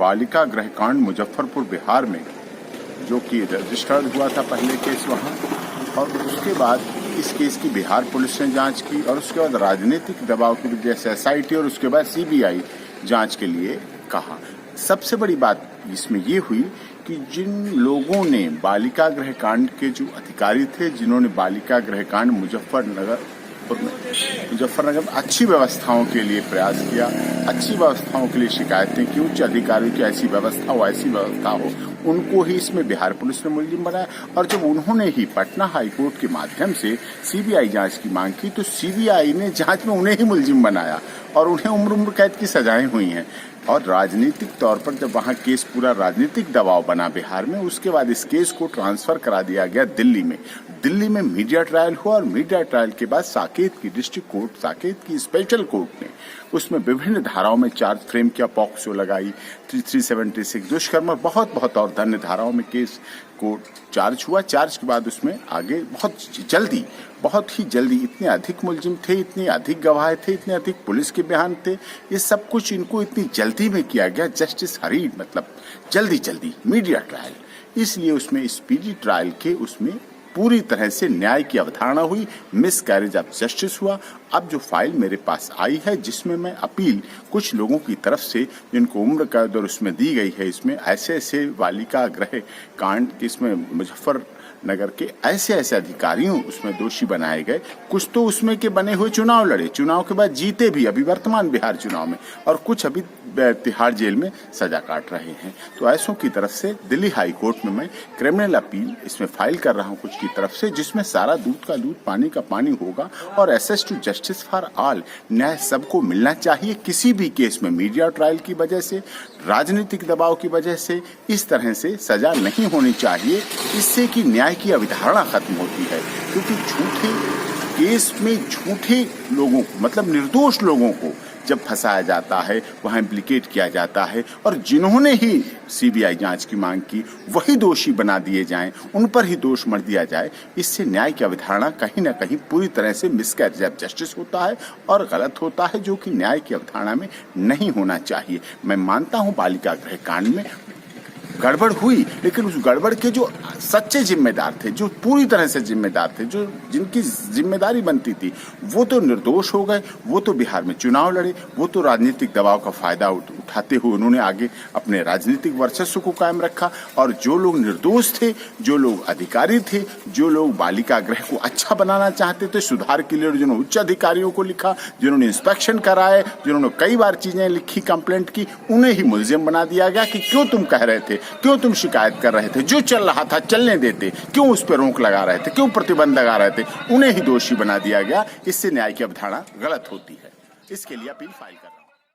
बालिका गृहकांड मुजफ्फरपुर बिहार में, जो कि रजिस्टर्ड हुआ था पहले केस वहाँ, और उसके बाद इस केस की बिहार पुलिस ने जांच की और उसके बाद राजनीतिक दबाव की वजह से SIT और उसके बाद CBI जांच के लिए कहा। सबसे बड़ी बात इसमें ये हुई कि जिन लोगों ने बालिका गृहकांड के जो अधिकारी थे, जिन्होंने बालिका गृहकांड मुजफ्फरनगर में अच्छी व्यवस्थाओं के लिए प्रयास किया, अच्छी व्यवस्थाओं के लिए शिकायतें की, उच्च अधिकारियों की ऐसी व्यवस्था हो, उनको ही इसमें बिहार पुलिस ने मुलजिम बनाया। और जब उन्होंने ही पटना हाई कोर्ट के माध्यम से CBI जांच की मांग की, तो CBI ने जांच में उन्हें ही मुलजिम बनाया और उन्हें उम्र कैद की सजाएं हुई हैं। और राजनीतिक तौर पर जब वहाँ केस पूरा राजनीतिक दबाव बना बिहार में, उसके बाद इस केस को ट्रांसफर करा दिया गया दिल्ली में। दिल्ली में मीडिया ट्रायल हुआ और मीडिया ट्रायल के बाद साकेत की डिस्ट्रिक्ट कोर्ट, साकेत की स्पेशल कोर्ट ने उसमें विभिन्न धाराओं में चार्ज फ्रेम किया, पॉक्सो लगाई, 376 दुष्कर्म और बहुत और अन्य धाराओं में केस को चार्ज हुआ। चार्ज के बाद उसमें आगे बहुत ही जल्दी इतने अधिक मुलजिम थे, इतने अधिक गवाह थे, इतने अधिक पुलिस के बयान थे, ये सब कुछ इनको इतनी जल्दी में किया गया। जस्टिस हरीड, मतलब जल्दी मीडिया ट्रायल, इसलिए उसमें स्पीडी ट्रायल के उसमें पूरी तरह से न्याय की अवधारणा हुई, मिसकैरेज ऑफ जस्टिस हुआ। अब जो फाइल मेरे पास आई है, जिसमें मैं अपील कुछ लोगों की तरफ से जिनको उम्र कैद और उसमें दी गई है, इसमें ऐसे बालिका गृह कांड, इसमें मुजफ्फरनगर के ऐसे अधिकारियों उसमें दोषी बनाए गए। कुछ तो उसमें के बने हुए चुनाव लड़े, चुनाव के बाद जीते भी अभी वर्तमान बिहार चुनाव में, और कुछ अभी तिहाड़ जेल में सजा काट रहे हैं। तो ऐसों की तरफ से दिल्ली हाई कोर्ट में मैं क्रिमिनल अपील इसमें फाइल कर रहा हूं कुछ की तरफ से, जिसमें सारा दूध का दूध पानी का पानी होगा और access to justice for all, न्याय सबको मिलना चाहिए। किसी भी केस में मीडिया ट्रायल की वजह से, राजनीतिक दबाव की वजह से इस तरह से सजा नहीं होनी चाहिए। इससे कि न्याय की अवधारणा खत्म होती है, क्योंकि झूठे केस में झूठे लोगों को, मतलब निर्दोष लोगों को जब फंसाया जाता है, वहां इम्प्लीकेट किया जाता है, और जिन्होंने ही CBI जांच की मांग की वही दोषी बना दिए जाएं, उन पर ही दोष मढ़ दिया जाए, इससे न्याय की अवधारणा कहीं ना कहीं पूरी तरह से मिसकैरेज ऑफ जस्टिस होता है और गलत होता है, जो कि न्याय की अवधारणा में नहीं होना चाहिए। मैं मानता हूं बालिका गृह कांड में गड़बड़ हुई, लेकिन उस गड़बड़ के जो सच्चे जिम्मेदार थे, जो पूरी तरह से जिम्मेदार थे, जो जिनकी जिम्मेदारी बनती थी, वो तो निर्दोष हो गए, वो तो बिहार में चुनाव लड़े, वो तो राजनीतिक दबाव का फायदा उठाते हुए उन्होंने आगे अपने राजनीतिक वर्चस्व को कायम रखा। और जो लोग निर्दोष थे, जो लोग अधिकारी थे, जो लोग बालिका गृह को अच्छा बनाना चाहते थे, सुधार के लिए जिन्होंने उच्च अधिकारियों को लिखा, जिन्होंने इंस्पेक्शन कराए, जिन्होंने कई बार चीजें लिखी, कंप्लेंट की, उन्हें ही मुलजिम बना दिया गया कि क्यों तुम कह रहे थे, क्यों तुम शिकायत कर रहे थे, जो चल रहा था चलने देते, क्यों उस पर रोक लगा रहे थे, क्यों प्रतिबंध लगा रहे थे, उन्हें ही दोषी बना दिया गया। इससे न्याय की अवधारणा गलत होती है। इसके लिए अपील फाइल कर